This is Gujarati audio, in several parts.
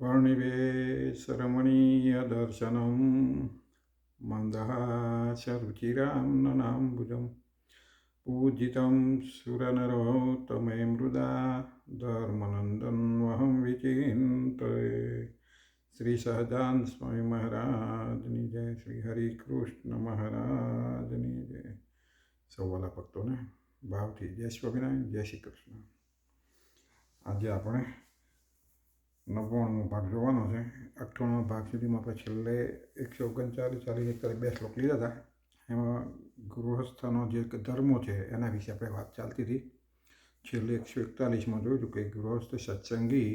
वर्णिवेशरमणीयदर्शनं मन्दहासरुचिरां ननाम्बुजं पूजितं सुरनरोत्तमे मृदा धर्मनन्दन्वहं विचिन्तये। श्री सहजान स्वामी महाराजની જય, શ્રી હરિકૃષ્ણ મહારાજની જય। સૌવાલા ભક્તોને ભાવથી જય સ્વામિનારાયણ, જય શ્રી કૃષ્ણ। આજે આપણે 99મો ભાગ જોવાનો છે। 98મા ભાગ સુધીમાં આપણે છેલ્લે 139 શ્લોક લીધા હતા। એમાં ગૃહસ્થનો જે ધર્મો છે એના વિશે આપણે વાત ચાલતી હતી। છેલ્લે 141માં જોયું હતું કે ગૃહસ્થ સત્સંગી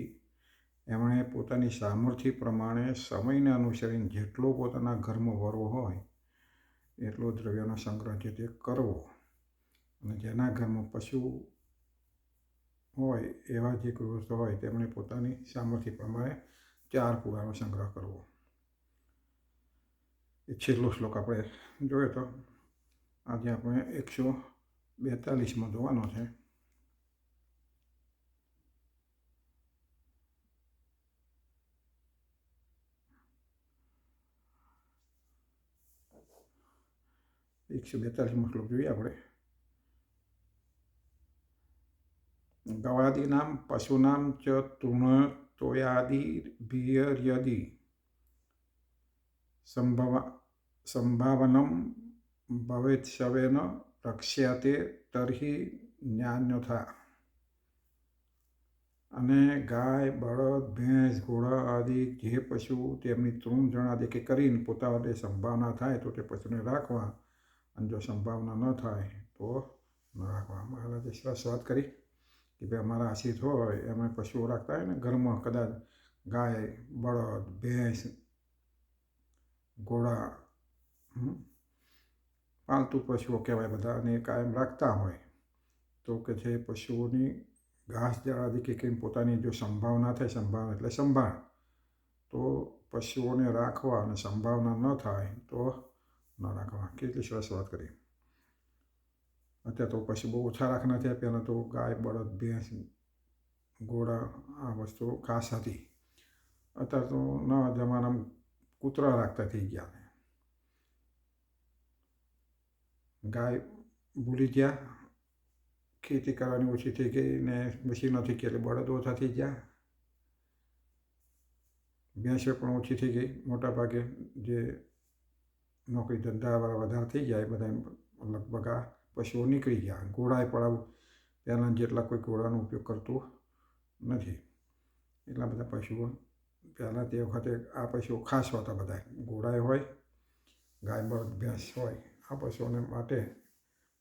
એમણે પોતાની સામર્થ્ય પ્રમાણે સમયને અનુસરીને જેટલો પોતાના ઘરમાં વરવો હોય એટલો દ્રવ્યનો સંગ્રહ જે તે કરવો, અને જેના ઘરમાં પશુ હોય એવા જે ગૃહસ્થ હોય તેમણે પોતાની સામર્થ્ય પ્રમાણે 4 પૂળાનો સંગ્રહ કરવો। એ છેલ્લો શ્લોક આપણે જોયો તો આજે આપણે 142માં જોવાનો છે। શ્લોક જોઈએ આપણે। ગવાદીનામ પશુનામ ચ તૃણતોયાદિર્ભિર્યદિ સંભાવનમ ભવેત્સવેન રક્ષ્યતે તર્હિ ન્યાન્યથા। અને ગાય, બળદ, ભેંસ, ઘોડા આદિ જે પશુ તેમની તૃણ જણાદિ કે કરીને પોતા માટે સંભાવના થાય તો તે પશુને રાખવા, અને જો સંભાવના ન થાય તો ન રાખવા। મહારાજે સરસ વાત કરી કે ભાઈ અમારા આશ્રિત હોય એમણે પશુઓ રાખતા હોય ને ઘરમાં, કદાચ ગાય, બળદ, ભેંસ, ઘોડા, પાલતુ પશુઓ કહેવાય બધા, અને કાયમ રાખતા હોય તો કે છે પશુઓની ઘાસ જણાદી કે કંઈ પોતાની જો સંભાવના થાય, સંભાવના એટલે સંભાળ, તો પશુઓને રાખવા, અને સંભાવના ન થાય તો ન રાખવા। કેટલી સરસ વાત કરી। અત્યારે તો પશુ બહુ ઓછા રાખના થયા। પહેલાં તો ગાય, બળદ, ભેંસ, ઘોડા આ વસ્તુ ખાસ હતી। અત્યારે તો નવા જમાનામાં કૂતરા રાખતા થઈ ગયા। ગાય ભૂલી ગયા, ખેતી કરવાની ઓછી થઈ ગઈ ને મશીનો થઈ ગયા એટલે બળદ ઓછા થઈ ગયા। ભેંસો પણ ઓછી થઈ ગઈ। મોટા ભાગે જે નોકરી ધંધાવાળા વધારે થઈ ગયા એ બધા લગભગ આ પશુઓ નીકળી ગયા। ઘોડાએ પણ આવું પહેલાં જેટલા કોઈ ઘોડાનો ઉપયોગ કરતું નથી, એટલા બધા પશુઓ પહેલાં તે વખતે આ પશુઓ ખાસ હોતા બધા। ઘોડાએ હોય, ગાય, બળદ, ભેંસ હોય, આ પશુઓને માટે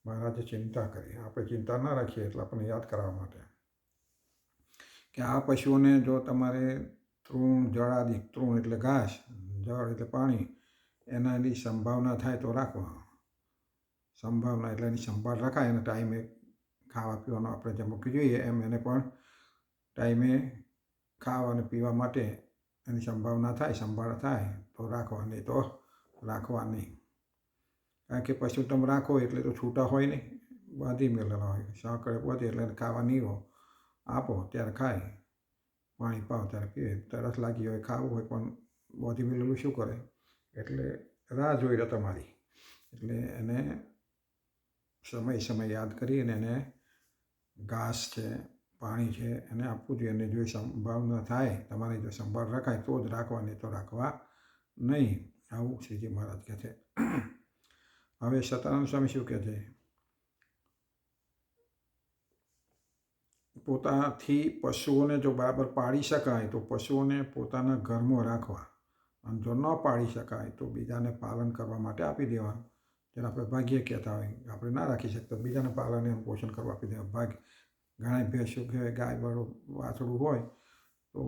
મહારાજે ચિંતા કરી। આપણે ચિંતા ન રાખીએ એટલે આપણને યાદ કરાવવા માટે કે આ પશુઓને જો તમારે તૃણ જળાદિ, તૃણ એટલે ઘાસ, જળ એટલે પાણી, એનાની સંભાવના થાય તો રાખવા। સંભાવના એટલે એની સંભાળ રખાય, અને ટાઈમે ખાવા પીવાનું આપણે જેમ મૂકી જોઈએ એમ એને પણ ટાઈમે ખાવા અને પીવા માટે એની સંભાવના થાય, સંભાળ થાય તો રાખવા, નહીં તો રાખવા નહીં। કારણ કે પશુ તમે રાખો એટલે તો છૂટા હોય નહીં, બાંધી મેળેલા હોય। સાંકળે પહોંચે એટલે એને ખાવા નીરો આપો ત્યારે ખાય, પાણી પાવ ત્યારે પીવે। તરસ લાગી હોય, ખાવું હોય, પણ બાંધી મેળેલું શું કરે, એટલે રાહ જોઈ રહે તમારી, એટલે એને સમય યાદ કરીને એને ઘાસ છે, પાણી છે એને આપવું જોઈએ। અને જો સંભાવના થાય, તમારી જો સંભાળ રખાય તો જ રાખવા, નહીં તો રાખવા નહીં। આવું શ્રીજી મહારાજ કહે છે। હવે સતાનંદ સ્વામી શું કહે છે? પોતાથી પશુઓને જો બરાબર પાળી શકાય તો પશુઓને પોતાના ઘરમાં રાખવા, અને જો ન પાળી શકાય તો બીજાને પાલન કરવા માટે આપી દેવા। જેને આપણે ભાગ્ય કહેતા હોય, આપણે ના રાખી શકતા, બીજાને પાલન એનું પોષણ કરવા આપી દેવા। ભાગ્ય ઘણા ભેંસો કે ગાય, બળદ, વાછડું હોય તો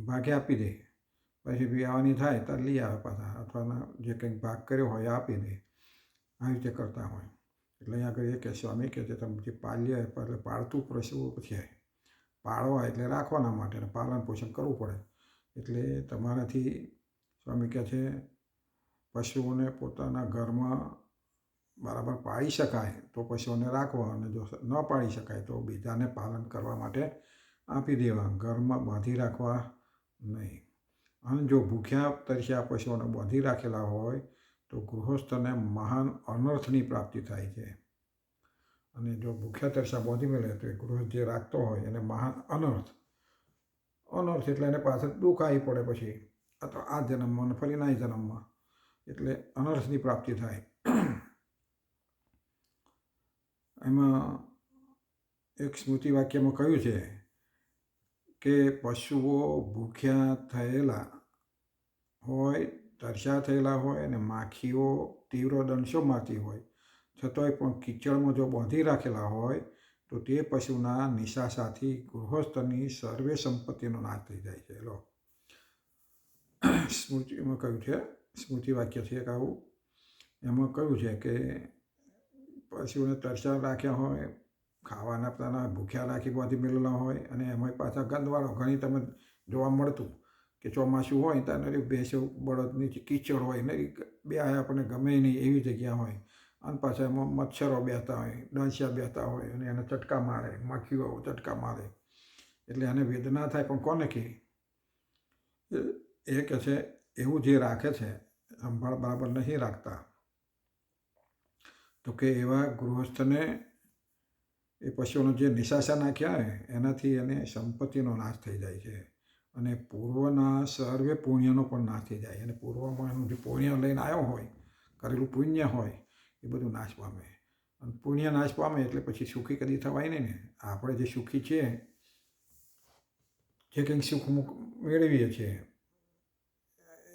ભાગે આપી દે, પછી વિયાવાની થાય ત્યારે લઈ આવે પાછા, અથવા જે કંઈક ભાગ કર્યો હોય એ આપી દે। આવી રીતે કરતા હોય। એટલે અહીંયા આગળ એ કહે સ્વામી કહે છે તમે જે પાલ્ય એટલે પાળતું પશુઓ છે, પાળવા એટલે રાખવાના માટે, પાલન પોષણ કરવું પડે। એટલે તમારાથી સ્વામી કહે છે પશુઓને પોતાના ઘરમાં બરાબર પાળી શકાય તો પશુઓને રાખવા, અને જો ન પાળી શકાય તો બીજાને પાલન કરવા માટે આપી દેવા, ઘરમાં બાંધી રાખવા નહીં। અને જો ભૂખ્યા તરસ્યા પશુઓને બાંધી રાખેલા હોય તો ગૃહસ્થને મહાન અનર્થની પ્રાપ્તિ થાય છે. અને જો ભૂખ્યા તરસ્યા બાંધી મેળે તો એ ગૃહસ્થ જે રાખતો હોય એને મહાન અનર્થ એટલે એને પાછળ દુઃખ આવી પડે પછી અથવા આ જન્મમાં અને ફરી ના જન્મમાં, એટલે અનર્થની પ્રાપ્તિ થાય. એમાં એક સ્મૃતિ વાક્યમાં કહ્યું છે કે પશુઓ ભૂખ્યા થયેલા હોય, તરસ્યા થયેલા હોય અને માખીઓ તીવ્ર દંશો મારતી હોય છતાંય પણ કીચડમાં જો બાંધી રાખેલા હોય તો તે પશુના નિશાસાથી ગૃહસ્થની સર્વે સંપત્તિનો નાશ થઈ જાય છે. લો, સ્મૃતિમાં કહ્યું છે, સ્મૃતિ વાક્ય છે એક આવું. એમાં કહ્યું છે કે પશુઓને તરસ્યા રાખ્યા હોય, ખાવાના પોતાના ભૂખ્યા રાખી બાંધી મેળેલા હોય અને એમાં પાછા ગંદવાળો ઘણી તમે જોવા મળતું કે ચોમાસું હોય ત્યાં ભેંસો બળદની કીચડ હોય ને બે આપણને ગમે નહીં એવી જગ્યા હોય અને પાછા એમાં મચ્છરો બેસતા હોય, દંશિયા બેસતા હોય અને એને ચટકા મારે, માખીઓ ચટકા મારે એટલે એને વેદના થાય. પણ કોને કહે? એ કહે છે એવું જે રાખે છે સંભાળ બરાબર નહીં રાખતા તો કે એવા ગૃહસ્થને એ પશુઓનો જે નિશાસા નાખ્યા હોય એનાથી એને સંપત્તિનો નાશ થઈ જાય છે અને પૂર્વના સર્વે પુણ્યનો પણ નાશ થઈ જાય. અને પૂર્વમાં એનું જે પુણ્ય લઈને આવ્યો હોય, કરેલું પુણ્ય હોય એ બધું નાશ પામે. અને પુણ્ય નાશ પામે એટલે પછી સુખી કદી થવાય નહીં ને. આપણે જે સુખી છીએ, જે કંઈક સુખ મેળવીએ છીએ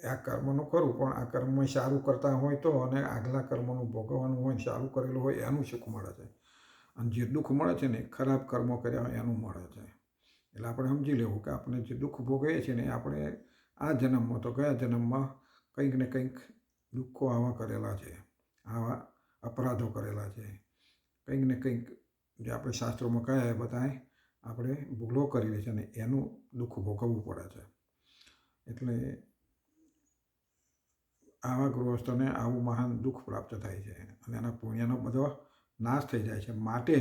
આ કર્મનું ખરું, પણ આ કર્મ સારું કરતા હોય તો અને આગલા કર્મનું ભોગવવાનું હોય, સારું કરેલું હોય એનું સુખ મળે છે. અને જે દુઃખ મળે છે ને ખરાબ કર્મો કર્યા હોય એનું મળે છે. એટલે આપણે સમજી લેવું કે આપણે જે દુઃખ ભોગવીએ છીએ ને આપણે આ જન્મમાં તો ગયા જન્મમાં કંઈક ને કંઈક દુઃખો આવા કરેલા છે, આવા અપરાધો કરેલા છે, કંઈક ને કંઈક જે આપણે શાસ્ત્રોમાં કહ્યા એ બધાએ આપણે ભૂલો કરેલી છે ને એનું દુઃખ ભોગવવું પડે છે. એટલે આવા ગૃહસ્થોને આવું મહાન દુઃખ પ્રાપ્ત થાય છે અને એના પુણ્યનો બધો નાશ થઈ જાય છે. માટે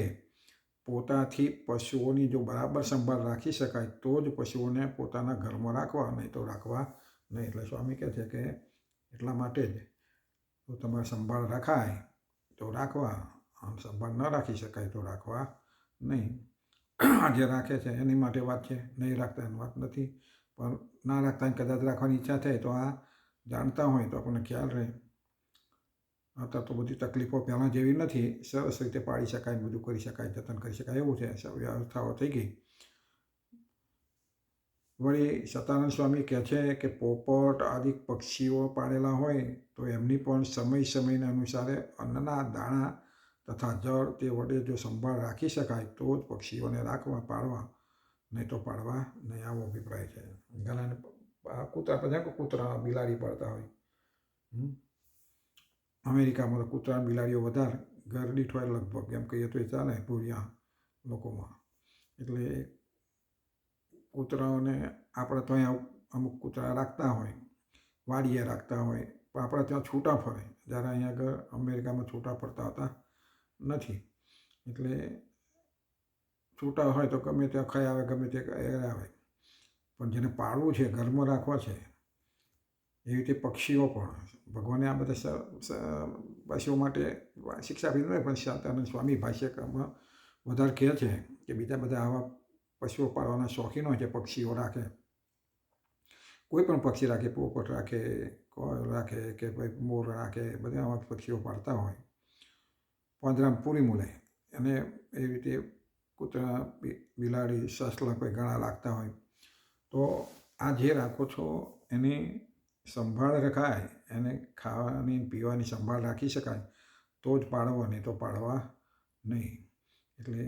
પોતાથી પશુઓની જો બરાબર સંભાળ રાખી શકાય તો જ પશુઓને પોતાના ઘરમાં રાખવા, નહીં તો રાખવા નહીં. એટલે સ્વામી કહે છે કે એટલા માટે જ જો તમારે સંભાળ રખાય તો રાખવા, અને સંભાળ ન રાખી શકાય તો રાખવા નહીં. જે રાખે છે એની માટે વાત છે, નહીં રાખતા એની વાત નથી. પણ ના રાખતા કદાચ રાખવાની ઈચ્છા થાય તો આ જાણતા હોય તો આપણને ખ્યાલ રહે. અત્યારે તો બધી તકલીફો પહેલાં જેવી નથી, સરસ રીતે પાડી શકાય, બધું કરી શકાય, જતન કરી શકાય એવું છે, વ્યવસ્થાઓ થઈ ગઈ. વળી સતાનંદ સ્વામી કહે છે કે પોપટ આદિ પક્ષીઓ પાડેલા હોય તો એમની પણ સમયને અનુસારે અન્નના દાણા તથા જળ તે વડે જો સંભાળ રાખી શકાય તો જ પક્ષીઓને પાડવા, નહીં તો પાડવા નહીં, આવો અભિપ્રાય છે. ઘણાને કૂતરા બિલાડી પાડતા હોય. અમેરિકામાં તો કૂતરા બિલાડીઓ વધારે ઘર દીઠ હોય લગભગ, એમ કહીએ તો એ ચાલે ભૂરિયા લોકોમાં. એટલે કૂતરાઓને આપણે તો અહીંયા અમુક કૂતરા રાખતા હોય, વાડીએ રાખતા હોય, પણ આપણે ત્યાં છૂટા ફરે. જ્યારે અહીંયા આગળ અમેરિકામાં છૂટા ફરતા હોતા નથી. એટલે છૂટા હોય તો ગમે ત્યાં ખાઈ આવે, ગમે તે આવે. પણ જેને પાળવું છે, ઘરમાં રાખવા છે, એવી રીતે પક્ષીઓ પણ ભગવાને આ બધા પશુઓ માટે શિક્ષા આપી નહીં, પણ સતાનંદ સ્વામી ભાષ્યમાં વધારે કહે છે કે બીજા બધા આવા પશુઓ પાળવાના શોખીન હોય છે. પક્ષીઓ રાખે, કોઈ પણ પક્ષી રાખે, પોપટ રાખે, કોયલ રાખે કે ભાઈ મોર રાખે, બધા આવા પક્ષીઓ પાળતા હોય. પાંજરામાં પૂરી મૂલે અને એવી રીતે કૂતરા, બિલાડી, સસલા કોઈ ઘણા રાખતા હોય. તો આ જે રાખો છો એની સંભાળ રખાય, એને ખાવાની પીવાની સંભાળ રાખી શકાય તો જ પાડવા, નહીં તો પાડવા નહીં. એટલે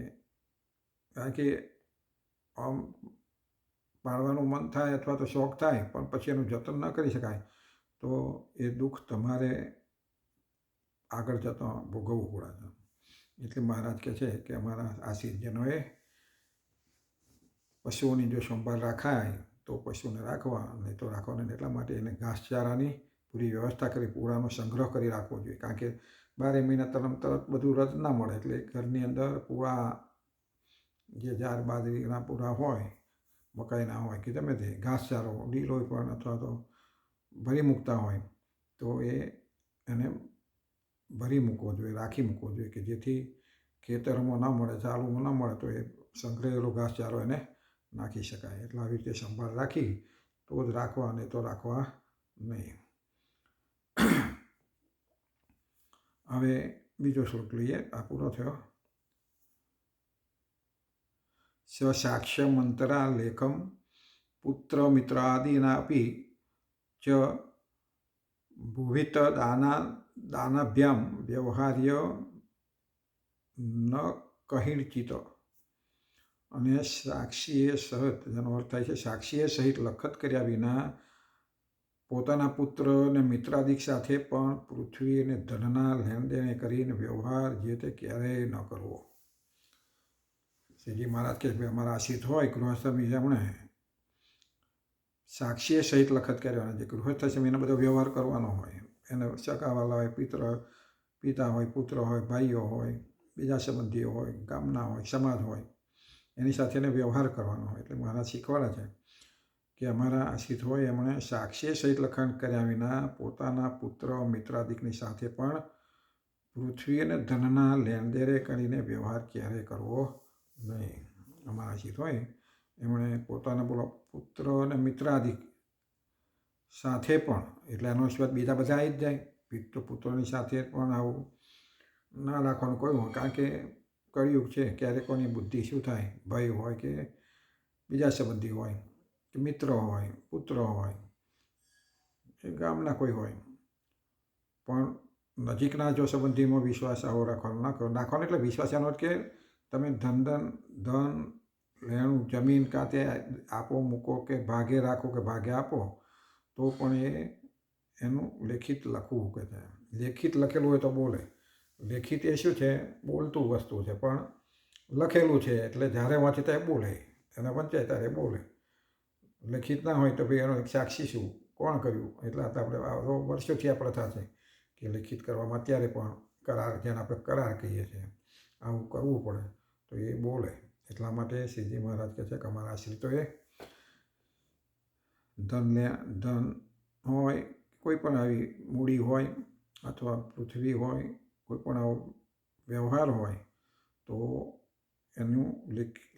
કારણ કે આમ પાડવાનું મન થાય અથવા તો શોખ થાય પણ પછી એનું જતન ન કરી શકાય તો એ દુઃખ તમારે આગળ જતાં ભોગવવું પડે છે. એટલે મહારાજ કહે છે કે અમારા આશીર્જનોએ પશુઓની જો સંભાળ રાખાય તો પશુને રાખવા, નહીં તો રાખવાને. એટલા માટે એને ઘાસચારાની પૂરી વ્યવસ્થા કરી, પૂળાનો સંગ્રહ કરી રાખવો જોઈએ. કારણ કે 12 મહિના તરત બધું રજ ના મળે. એટલે ઘરની અંદર પૂળા, જે જાર બાજરીના પૂળા હોય મકાઈના હોય કે ગમે તે ઘાસચારો લીલો પણ અથવા તો ભરી મૂકતા હોય તો એને ભરી મૂકવો જોઈએ, રાખી મૂકવો જોઈએ કે જેથી ખેતરમાં ન મળે, ચાલુમાં ન મળે તો એ સંકળાયેલો ઘાસચારો એને નાખી શકાય. એટલે આવી રીતે સંભાળ રાખી તો જ રાખવા, નહીં તો રાખવા નહીં. હવે બીજો શ્લોક લઈએ, આ પૂરો થયો. સાક્ષ્ય મંતરા લેખમ પુત્ર મિત્રાદીનાપી ચ ભુવિત દાનાભ્યામ વ્યવહાર્ય ન કહિંચિત. અને સાક્ષીએ સહિત, જેનો અર્થ થાય છે સાક્ષીએ સહિત લખત કર્યા વિના પોતાના પુત્ર અને મિત્રાદિક સાથે પણ પૃથ્વી અને ધનના લેણદેણ કરીને વ્યવહાર જે તે ક્યારેય ન કરવો. શ્રીજી મહારાજ કે અમારા આશ્રિત હોય ગૃહસ્થ, એમણે સાક્ષીએ સહિત લખત કર્યા, જે ગૃહસ્થ છે એને બધો વ્યવહાર કરવાનો હોય, એને સગાવાલા હોય, પિતા હોય, પુત્ર હોય, ભાઈઓ હોય, બીજા સંબંધીઓ હોય, ગામના હોય, સમાજ હોય, એની સાથે એને વ્યવહાર કરવાનો હોય. એટલે મહારાજ શીખવાડે છે કે અમારા આશ્રિત હોય એમણે સાક્ષીએ સહિત લખાણ કર્યા વિના પોતાના પુત્ર મિત્રાદિકની સાથે પણ પૃથ્વી અને ધનના લેણદેણ કરીને વ્યવહાર ક્યારેય કરવો નહીં. અમારા આશ્રિત હોય એમણે પોતાના પુત્ર અને મિત્રાદિક સાથે પણ, એટલે એનો સિવાય બીજા બધા આવી જ જાય, પુત્રોની સાથે પણ આવું ના રાખવાનું કહ્યું હોય. કારણ કે કળિયુગ છે, ક્યારેક કોની બુદ્ધિ શું થાય, ભાઈ હોય કે બીજા સંબંધી હોય કે મિત્ર હોય, પુત્ર હોય, એ ગામના કોઈ હોય, પણ નજીકના જો સંબંધીમાં વિશ્વાસ આવો રાખવાનો એટલે વિશ્વાસ એનો કે તમે ધન લેણું જમીન કાં તે આપો મૂકો કે ભાગે રાખો કે ભાગે આપો તો પણ એનું લેખિત લખવું કે છે. લેખિત લખેલું હોય તો બોલે. લેખિત એ શું છે, બોલતું વસ્તુ છે, પણ લખેલું છે એટલે જ્યારે વાંચે ત્યારે બોલે, એને વંચાય ત્યારે બોલે. લેખિત ના હોય તો ભાઈ એનો એક સાક્ષી શું, કોણ કર્યું. એટલે આપણે વર્ષોથી આ પ્રથા છે કે લેખિત કરવામાં અત્યારે પણ કરાર, જેને આપણે કરાર કહીએ છીએ, આવું કરવું પડે તો એ બોલે. એટલા માટે શ્રીજી મહારાજ કહે છે કે અમારા આશ્રિતોએ ધન હોય, કોઈ પણ આવી મૂડી હોય અથવા પૃથ્વી હોય, કોઈ પણ આવો વ્યવહાર હોય તો એનું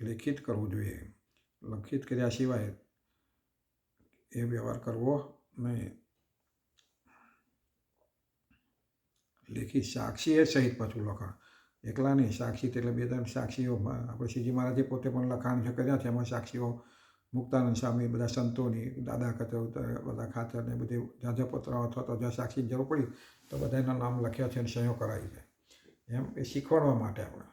લેખિત કરવું જોઈએ. લખિત કર્યા સિવાય એ વ્યવહાર કરવો નહીં. લેખિત સાક્ષીએ સહિત પાછું લખાણ, એકલા નહીં, સાક્ષી એટલે બે ત્રણ સાક્ષીઓ. આપણે શ્રીજી મહારાજે પોતે પણ લખાણ જે કર્યા છે એમાં સાક્ષીઓ મુક્તાનંદ સ્વામી, બધા સંતોની, દાદા ખાતર, બધા ખાતર ને બધી જાજપત્ર અથવા તો જ્યાં સાક્ષી જરૂર પડી તો બધાના નામ લખ્યા છે અને સહીઓ કરાવી છે. એમ એ શીખવાડવા માટે આપણે.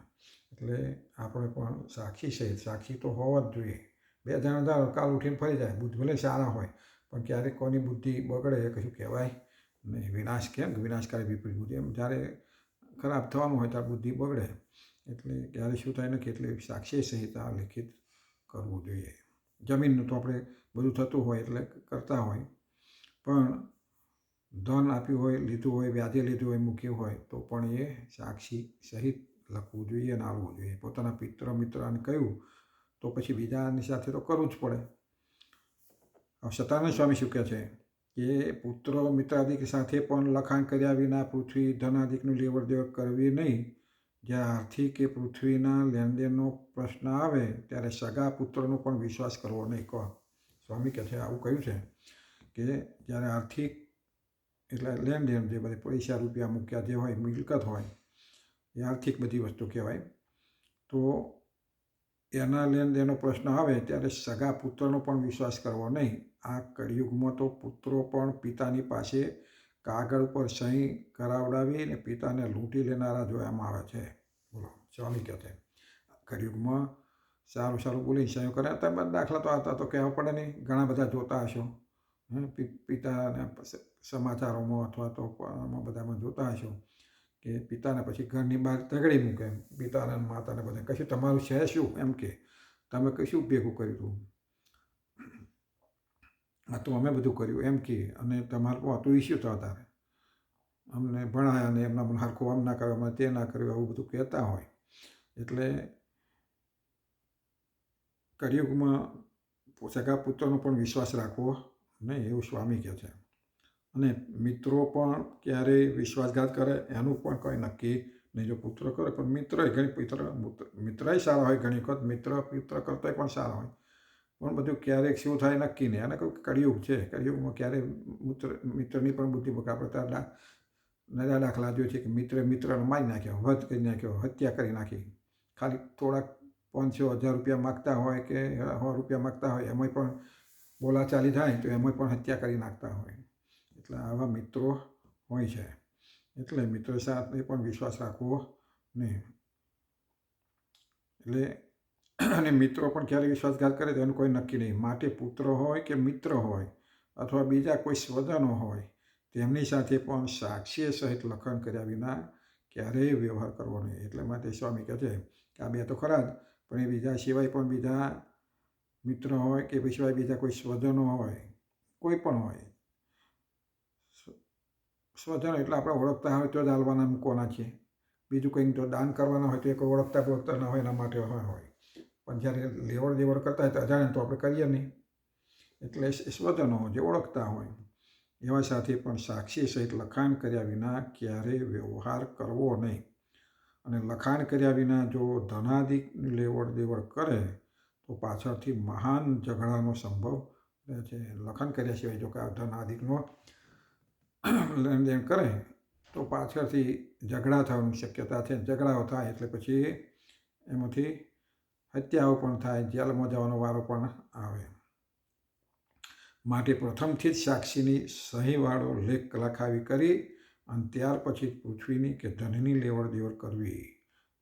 એટલે આપણે પણ સાક્ષી સહિત, સાક્ષી તો હોવા જ જોઈએ. બે જણા કાલ ઉઠીને ફરી જાય, બુદ્ધ ભલે સારા હોય પણ ક્યારેક કોઈની બુદ્ધિ બગડે એ કશું કહેવાય નહીં. વિનાશ કેમ કે વિનાશકારી વિપરીત બુદ્ધિ, એમ જ્યારે ખરાબ થવાનું હોય ત્યારે બુદ્ધિ બગડે. એટલે ક્યારે શું થાય નથી, એટલે સાક્ષી સહિત આ લેખિત કરવું જોઈએ. જમીનનું તો આપણે બધું થતું હોય એટલે કરતા હોય, પણ ધન આપ્યું હોય, લીધું હોય, વ્યાજે લીધું હોય, મૂક્યું હોય તો પણ એ સાક્ષી સહિત લખવું જોઈએ અને આવવું જોઈએ. પોતાના મિત્રને કહ્યું તો પછી બીજાની સાથે તો કરવું જ પડે. સતાનંદ સ્વામી શું કહે છે કે પુત્રો મિત્રાદિક સાથે પણ લખાણ કર્યા વિના પૃથ્વી ધનાદિકનું લેવડ દેવડ કરવી નહીં. જ્યારે આર્થિક કે પૃથ્વીના લેણદેણનો પ્રશ્ન આવે ત્યારે સગા પુત્રનો પણ વિશ્વાસ કરવો નહીં. કહો સ્વામી કહે છે આવું કહ્યું છે કે જ્યારે આર્થિક એટલે લેણદેણ, જે બધી પૈસા રૂપિયા મૂક્યા જે હોય, મિલકત હોય, એ આર્થિક બધી વસ્તુ કહેવાય. તો એના લેણદેણનો પ્રશ્ન આવે ત્યારે સગા પુત્રનો પણ વિશ્વાસ કરવો નહીં. આ કળિયુગમાં તો પુત્રો પણ પિતાની પાસે કાગળ ઉપર સહી કરાવડાવી અને પિતાને લૂંટી લેનારા જોવામાં આવે છે. બોલો, સ્વામી કહે છે કળિયુગમાં સારું બોલીને સહીઓ કરે. તમે દાખલા તો આવતા તો કહેવા પડે નહીં, ઘણા બધા જોતા હશો. પિતાને સમાચારોમાં અથવા તો બધામાં જોતા હશો કે પિતાને પછી ઘરની બહાર તગડી મૂકે, પિતાને માતાને બધા, કશું તમારું છે શું, એમ કે તમે કશું ભેગું કર્યું હતું, આ તો અમે બધું કર્યું એમ કે, અને તમારું હતું ઇસ્યુ થતા તારે અમને ભણાયા ને એમના પણ હરખું આમ ના કર્યું, અમે તે ના કર્યું, આવું બધું કહેતા હોય. એટલે કળિયુગમાં સગા પુત્રનો પણ વિશ્વાસ રાખવો નહીં, એવું સ્વામી કહે છે. અને મિત્રો પણ ક્યારેય વિશ્વાસઘાત કરે એનું પણ કંઈ નક્કી નહીં. જો પુત્ર કરે પણ મિત્રય સારા હોય, ઘણી વખત મિત્ર કરતાંય પણ સારા હોય, પણ બધું ક્યારેક શું થાય નક્કી નહીં. અને કોઈ કળિયુગ છે, કળિયુગમાં ક્યારેય મિત્રની પણ બુદ્ધિ બગડે. આપણે ત્યાં નવા દાખલા જોઈએ છે કે મિત્રને મારી નાખ્યો, વધ કરી નાખ્યો, હત્યા કરી નાખી. ખાલી થોડાક 500-1000 રૂપિયા માગતા હોય કે 100 રૂપિયા માગતા હોય, એમાંય પણ બોલાચાલી થાય તો એમાંય પણ હત્યા કરી નાખતા હોય. એટલે આવા મિત્રો હોય છે. એટલે મિત્રો સાથે પણ વિશ્વાસ રાખવો નહીં. એટલે અને મિત્રો પણ ક્યારે વિશ્વાસઘાત કરે તો એનું કોઈ નક્કી નહીં. માટે પુત્ર હોય કે મિત્ર હોય અથવા બીજા કોઈ સ્વજનો હોય, તેમની સાથે પણ સાક્ષી સહિત લખાણ કર્યા વિના ક્યારેય વ્યવહાર કરવો નહીં. એટલે માટે સ્વામી કહે છે કે આ બે તો ખરા જ, પણ એ બીજા સિવાય પણ બીજા મિત્ર હોય કે સિવાય બીજા કોઈ સ્વજનો હોય, કોઈ પણ હોય. સ્વજનો એટલે આપણે ઓળખતા હોય તો જ હાલવાના મૂકવાના છીએ. બીજું કંઈક જો દાન કરવાના હોય તો એ કોઈ ઓળખતા ના હોય, એના માટે હોય. પણ જ્યારે લેવડ દેવડ કરતા હોય તો અજાણે તો આપણે કરીએ નહીં. એટલે સ્વજનો જે ઓળખતા હોય એવા સાથે પણ સાક્ષી સહિત લખાણ કર્યા વિના ક્યારેય વ્યવહાર કરવો નહીં. અને લખાણ કર્યા વિના જો ધનાદિકની લેવડ દેવડ કરે તો પાછળથી મહાન ઝઘડાનો સંભવ રહે છે. લખાણ કર્યા સિવાય જો કે આ ધનાદિકનો લેણદેણ કરે તો પાછળથી ઝઘડા થવાની શક્યતા છે. ઝઘડાઓ થાય એટલે પછી એમાંથી હત્યાઓ પણ થાય, જેલમાં જવાનો વારો પણ આવે. માટે પ્રથમથી જ સાક્ષીની સહીવાળો લેખ લખાવી કરી અને ત્યાર પછી પૃથ્વીની કે ધનની લેવડ દેવડ કરવી.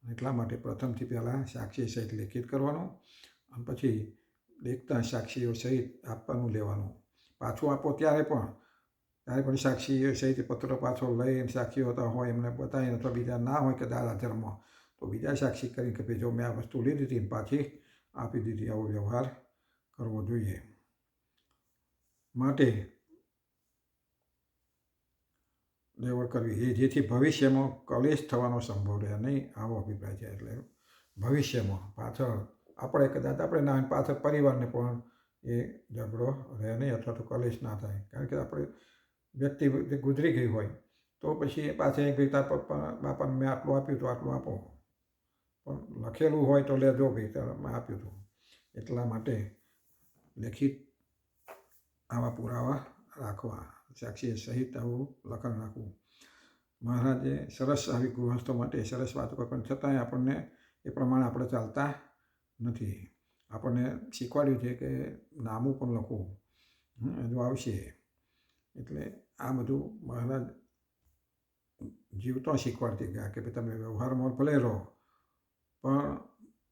એટલા માટે પ્રથમથી પહેલાં સાક્ષી સહિત લેખિત કરવાનું અને પછી દેખતા સાક્ષીઓ સહિત આપવાનું લેવાનું. પાછું આપો ત્યારે પણ સાક્ષીઓ સહિત પત્ર પાછો લઈને સાક્ષીઓ હોય એમને બતાવીને, અથવા બીજા ના હોય કે દાદા ધર્મ તો બીજા સાક્ષી કરી કે ભાઈ જો મેં આ વસ્તુ લીધી હતી પાછી આપી દીધી. આવો વ્યવહાર કરવો જોઈએ. માટે લેવડ કરવી જેથી ભવિષ્યમાં કલેશ થવાનો સંભવ રહે નહીં, આવો અભિપ્રાય છે. એટલે ભવિષ્યમાં પાછળ આપણે ના પાછળ પરિવારને પણ એ ઝઘડો રહે નહીં અથવા તો કલેશ ના થાય. કારણ કે આપણે વ્યક્તિ ગુજરી ગઈ હોય તો પછી પાછળ ભાઈ તાર પપ્પા બાપાને મેં આટલું આપ્યું હતું, આટલું આપો. પણ લખેલું હોય તો લેજો ભાઈ તારે મેં આપ્યું હતું. એટલા માટે લેખિત આવા પુરાવા રાખવા, સાક્ષી સહિત આવું લખાણ રાખવું. મહારાજે સરસ આવી ગૃહસ્થો માટે સરસ વાતો પણ છતાંય આપણને એ પ્રમાણે આપણે ચાલતા નથી. આપણને શીખવાડ્યું છે કે નામું પણ લખવું હજુ આવશે. એટલે આ બધું મહારાજ જીવતો શીખવાડતી ગયા કે ભાઈ તમે વ્યવહારમાં ભલે રહો પણ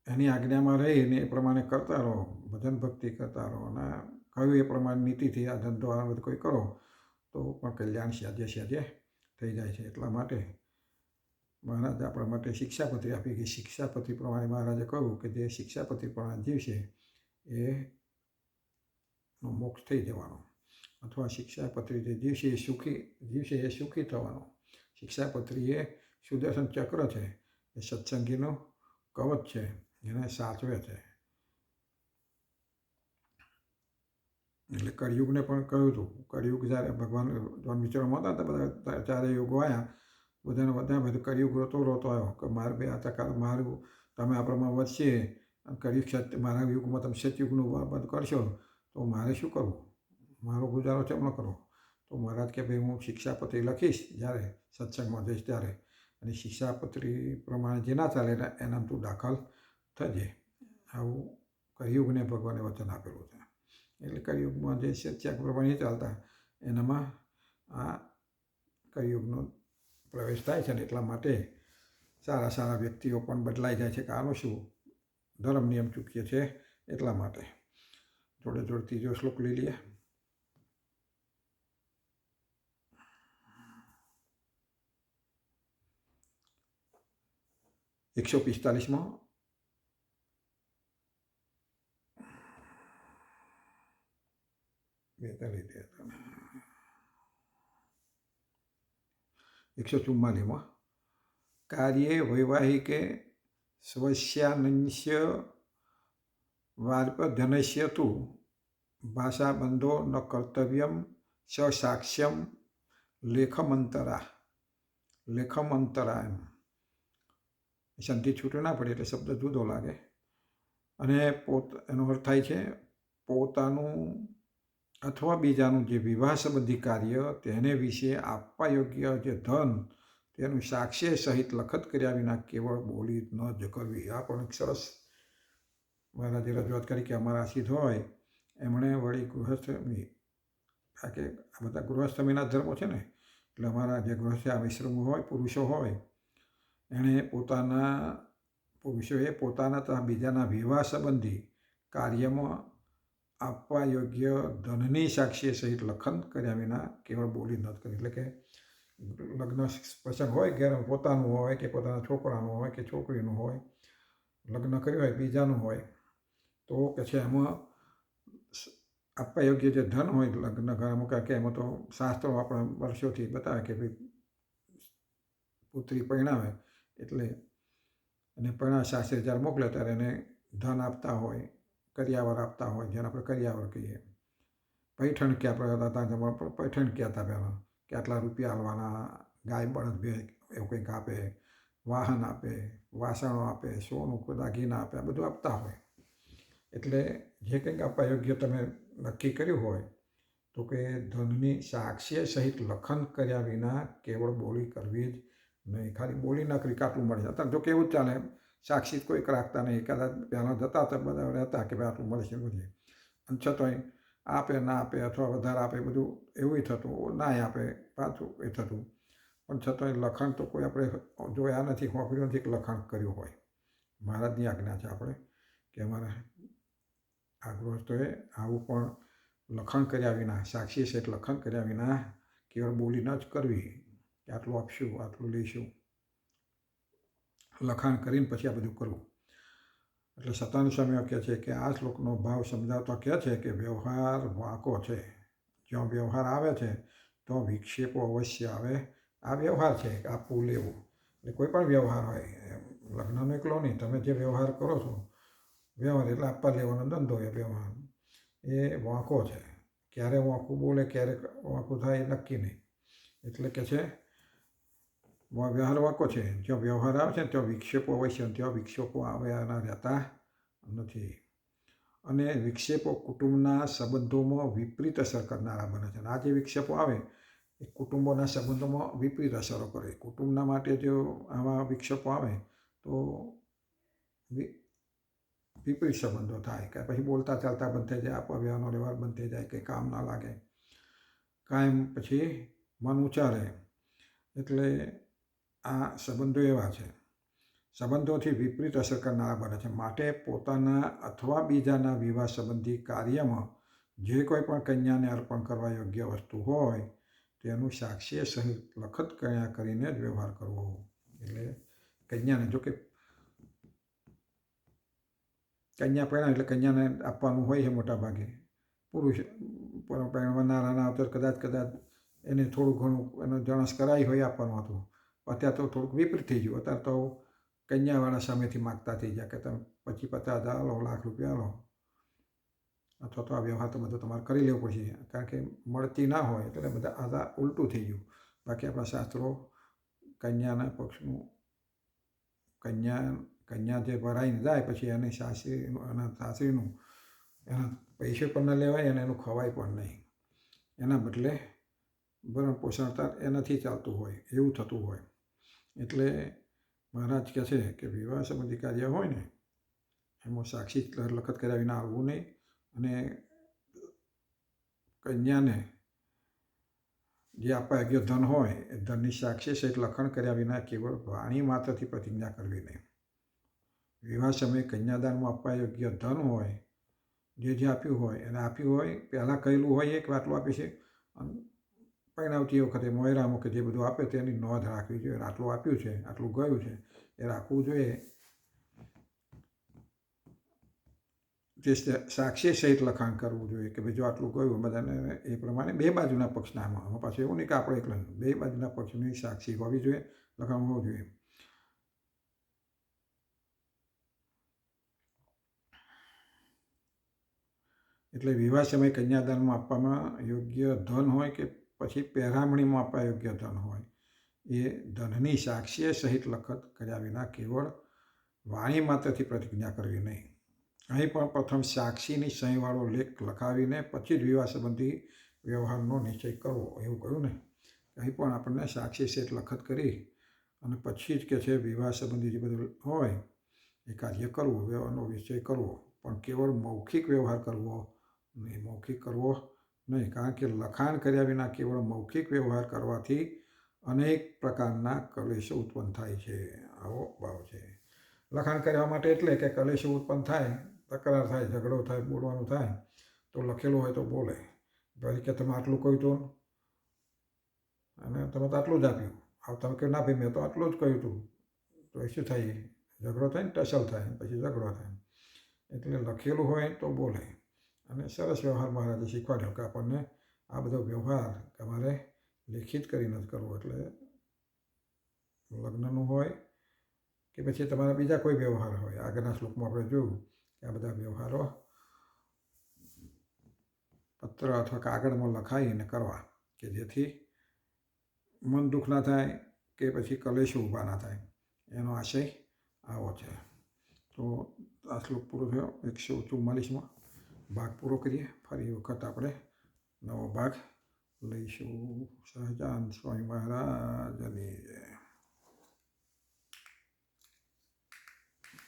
એની આજ્ઞામાં રહીને એ પ્રમાણે કરતા રહો, ભજન ભક્તિ કરતા રહો. અને કહ્યું એ પ્રમાણે નીતિથી આ ધંધો આ બધું કોઈ કરો તો પણ કલ્યાણ સહેજે થઈ જાય છે. એટલા માટે મહારાજ આપણા માટે શિક્ષાપત્રી આપી કે શિક્ષાપત્રી પ્રમાણે મહારાજે કહ્યું કે જે શિક્ષાપત્રી પ્રમાણે જીવશે એનો મોક્ષ થઈ જવાનો, અથવા શિક્ષાપત્રી જે જીવશે એ સુખી થવાનો. શિક્ષાપત્રી એ સુદર્શન ચક્ર છે, એ સત્સંગીનું કવચ છે, એને સાચવે છે. એટલે કળિયુગને પણ કહ્યું હતું. કળિયુગ જ્યારે ભગવાન વિચારમાં હતા બધા 4 યુગો આવ્યા, બધા કળિયુગ રોતો આવ્યો કે મારે બે આ મારું તમે આ પ્રમાણે વધશે અને કળિયુગ મારા યુગમાં તમે સતયુગનું બંધ કરશો તો મારે શું કરવું, મારો ગુજારો કેમ ન કરવો. તો મહારાજ કે ભાઈ હું શિક્ષાપત્રી લખીશ જ્યારે સત્સંગમાં જઈશ ત્યારે, અને શિક્ષાપત્રી પ્રમાણે જે ના ચાલે એનામાં તું દાખલ થજે. આવું કળિયુગને ભગવાને વચન આપેલું છે. એટલે કળિયુગમાં જે સત્સંગ પ્રમાણે ચાલતા એનામાં આ કળિયુગનો પ્રવેશ થાય છે. ને એટલા માટે સારા વ્યક્તિઓ પણ બદલાઈ જાય છે કે આનો શું ધર્મ નિયમ ચૂકીએ છે. એટલા માટે જોડે ત્રીજો શ્લોક લઈ લઈએ. 145માં 144માં કાર્યે વૈવાહિકે સ્વસ્યાનસ્ય વાર્પધનસ્ય તુ ભાષાબંધો ન કર્તવ્યમ સાક્ષ્યમ લેખમંતરા એમ સંધિ છૂટું ના પડે એટલે શબ્દ જુદો લાગે. અને એનો અર્થ થાય છે પોતાનું અથવા બીજાનું જે વિવાહ સંબંધી કાર્ય તેને વિશે આપવા યોગ્ય જે ધન તેનું સાક્ષ્ય સહિત લખત કર્યા વિના કેવળ બોલી ન જ કરવી. આ પણ એક સરસ મહારાજે રજૂઆત કરી કે અમારા સિદ્ધ હોય એમણે વળી ગૃહસ્થમી, કારણ કે આ બધા ગૃહસ્થમીના ધર્મો છે ને, એટલે અમારા જે ગૃહસ્થ આશ્રમો હોય, પુરુષો હોય, એણે પુરુષોએ પોતાના તથા બીજાના વિવાહ સંબંધી કાર્યમાં આપવા યોગ્ય ધનની સાક્ષી સહિત લખન કર્યા વિના કેવળ બોલી ન કરી. એટલે કે લગ્ન પ્રસંગ હોય, ઘેર પોતાનું હોય કે પોતાના છોકરાનું હોય કે છોકરીનું હોય, લગ્ન કર્યું હોય બીજાનું હોય, તો કે છે એમાં આપવા યોગ્ય જે ધન હોય લગ્ન ઘરમાં, કારણ કે એમાં તો શાસ્ત્રો આપણા વર્ષોથી બતાવે કે ભાઈ પુત્રી પરણાવે એટલે અને પરણા શાસ્ત્રી જ્યારે મોકલે ત્યારે એને ધન આપતા હોય, કરિયાવર આપતા હોય, જેને આપણે કરિયાવર કહીએ. પૈઠણ કે આપણે પૈઠણ કહેતા પહેલાં કે આટલા રૂપિયા આવવાના, ગાય બળદ બે એવું કંઈક આપે, વાહન આપે, વાસણો આપે, સોનું દાગીના આપે, આ બધું આપતા હોય. એટલે જે કંઈક આપવા યોગ્ય તમે નક્કી કર્યું હોય તો કે ધનની સાક્ષ્ય સહિત લખન કર્યા વિના કેવળ બોલી કરવી જ નહીં. ખાલી બોલી ના કરી આટલું મળે. અત્યારે જો કેવું જ ચાલે, સાક્ષી કોઈ રાખતા નહીં. કદાચ પહેલાં જતા હતા બધા રહેતા કે ભાઈ આટલું મળશે બધે, અને છતાંય આપે ના આપે અથવા વધારે આપે બધું એવું થતું, ના આપે પાછું એ થતું. પણ છતાંય લખાણ તો કોઈ આપણે જોયા નથી, હોંભળ્યું નથી કે લખાણ કર્યું હોય. મહારાજની આજ્ઞા છે આપણે કે અમારા આ ગૃહસ્થોએ આવું પણ લખાણ કર્યા વિના, સાક્ષી સહિત લખાણ કર્યા વિના કેવળ બોલી ન જ કરવી કે આટલું આપશું, આટલું લઈશું. લખાણ કરીને પછી આ બધું કરવું. એટલે સતાનંદ સ્વામીઓ કહે છે કે આ શ્લોકનો ભાવ સમજાવતા કહે છે કે વ્યવહાર વાંકો છે. જ્યાં વ્યવહાર આવે છે તો વિક્ષેપો અવશ્ય આવે. આ વ્યવહાર છે, આપવું લેવું. એટલે કોઈ પણ વ્યવહાર હોય, લગ્નનો એકલો નહીં, તમે જે વ્યવહાર કરો છો, વ્યવહાર એટલે આપવા લેવાનો ધંધો એ વ્યવહાર, એ વાંકો છે. ક્યારે વાંકું બોલે, ક્યારે વાંકું થાય એ નક્કી નહીં. એટલે કે છે વ્યવહાર વાંકો છે. જ્યાં વ્યવહાર આવે છે ને ત્યાં વિક્ષેપો અવશ્ય, ત્યાં વિક્ષેપો આવ્યાના રહેતા નથી. અને વિક્ષેપો કુટુંબના સંબંધોમાં વિપરીત અસર કરનારા બને છે. આ જે વિક્ષેપો આવે એ કુટુંબોના સંબંધોમાં વિપરીત અસરો કરે. કુટુંબના માટે જો આવા વિક્ષેપો આવે તો વિપરીત સંબંધો થાય, કે પછી બોલતા ચાલતા બંધ થઈ જાય, આપવા વ્યવહારનો વ્યવહાર બંધ થઈ જાય, કંઈ કામ ના લાગે, કાયમ પછી મન ઊંચા રહે. એટલે આ સંબંધો એવા છે, સંબંધોથી વિપરીત અસર કરનારા બને છે. માટે પોતાના અથવા બીજાના વિવાહ સંબંધી કાર્યમાં જે કોઈ પણ કન્યાને અર્પણ કરવા યોગ્ય વસ્તુ હોય તેનું સાક્ષ્ય સહિત લખત કર્યા કરીને જ વ્યવહાર કરવો. એટલે કન્યાને, જો કે કન્યા પરણાવે એટલે કન્યાને આપવાનું હોય છે મોટા ભાગે. પુરુષ પરણવાનારાના અવતર કદાચ એને થોડું ઘણું એનો જણસ કરાવી હોય આપવાનું હતું. અત્યારે તો થોડુંક વિપરીત થઈ ગયું. અત્યારે તો કન્યાવાળા સામેથી માગતા થઈ ગયા કે તમે 50,000 લો, લાખ રૂપિયા લો, અથવા તો આ વ્યવહાર તો બધો તમારે કરી લેવો પડશે, કારણ કે મળતી ના હોય. એટલે બધા આ ઉલટું થઈ ગયું. બાકી આપણા શાસ્ત્રો કન્યાના પક્ષનું, કન્યા જે ભરાઈને જાય પછી એના સાસરીનું એના પૈસે પણ ન લેવાય અને એનું ખવાય પણ નહીં. એના બદલે ભરણ પોષણ એનાથી ચાલતું હોય, એવું થતું હોય. એટલે મહારાજ કહે છે કે વિવાહ સંબંધી કાર્ય હોય ને એમાં સાક્ષી લખત કર્યા વિના આવવું નહીં. અને કન્યાને જે આપવા યોગ્ય ધન હોય એ ધનની સાક્ષી સહિત લખાણ કર્યા વિના કેવળ વાણી માત્રથી પ્રતિજ્ઞા કરવી નહીં. વિવાહ સમયે કન્યાદાનમાં આપવા યોગ્ય ધન હોય, જે આપ્યું હોય એને આપ્યું હોય, પહેલાં કહેલું હોય કે આટલું આપે છે, અને પરણાવતી વખતે મોયરામાં કે જે બધું આપે તેની નોંધ રાખવી જોઈએ. આટલું આપ્યું છે, આટલું ગયું છે એ રાખવું જોઈએ. જે સાક્ષી સહિત લખાણ કરવું જોઈએ કે ભાઈ જો આટલું ગયું બધાને, એ પ્રમાણે બે બાજુના પક્ષના. આમાં પાછું એવું નહીં કે આપણે એકલા, બે બાજુના પક્ષની સાક્ષી હોવી જોઈએ, લખાણ હોવું જોઈએ. એટલે વિવાહ સમયે કન્યાદાનમાં આપવામાં યોગ્ય ધન હોય કે પછી પહેરામણીમાં આપવા યોગ્ય ધન હોય, એ ધનની સાક્ષીએ સહિત લખત કર્યા વિના કેવળ વાણી માત્રથી પ્રતિજ્ઞા કરવી નહીં. અહીં પણ પ્રથમ સાક્ષીની સહીવાળો લેખ લખાવીને પછી જ વિવાહ સંબંધી વ્યવહારનો નિશ્ચય કરવો, એવું કહ્યું ને. અહીં પણ આપણને સાક્ષી સહિત લખત કરી અને પછી જ કે છે વિવાહ સંબંધી જે બધું હોય એ કાર્ય કરવું, વ્યવહારનો નિશ્ચય કરવો, પણ કેવળ મૌખિક વ્યવહાર કરવો નહીં. કારણ કે લખાણ કર્યા વિના કેવળ મૌખિક વ્યવહાર કરવાથી અનેક પ્રકારના કલેશો ઉત્પન્ન થાય છે. આવો ભાવ છે. લખાણ કરવા માટે એટલે કે કલેશો ઉત્પન્ન થાય, તકરાર થાય, ઝઘડો થાય, બોલવાનું થાય, તો લખેલું હોય તો બોલે. પછી કે તમે આટલું કહ્યું હતું અને તમે તો આટલું જ આપ્યું. તમે કહ્યું ના ભાઈ મેં તો આટલું જ કહ્યું હતું, તો એ શું થાય? ઝઘડો થાય ને, ટસલ થાય, પછી ઝઘડો થાય. એટલે લખેલું હોય તો બોલે. અને સરસ વ્યવહાર મહારાજે શીખવાડ્યો કે આપણને આ બધો વ્યવહાર તમારે લેખિત કરીને જ કરવો. એટલે લગ્નનું હોય કે પછી તમારા બીજા કોઈ વ્યવહાર હોય, આગળના શ્લોકમાં આપણે જોયું કે આ બધા વ્યવહારો પત્ર અથવા કાગળમાં લખાઈને કરવા, કે જેથી મન દુઃખ ના થાય કે પછી કલેશો ઊભા ના થાય. એનો આશય આવો છે. તો આ શ્લોક પૂરો થયો. 144માં ભાગ પૂરો કરીએ. ફરી વખત આપણે નવો ભાગ લઈશું. સહજાનંદ સ્વામી મહારાજની જય.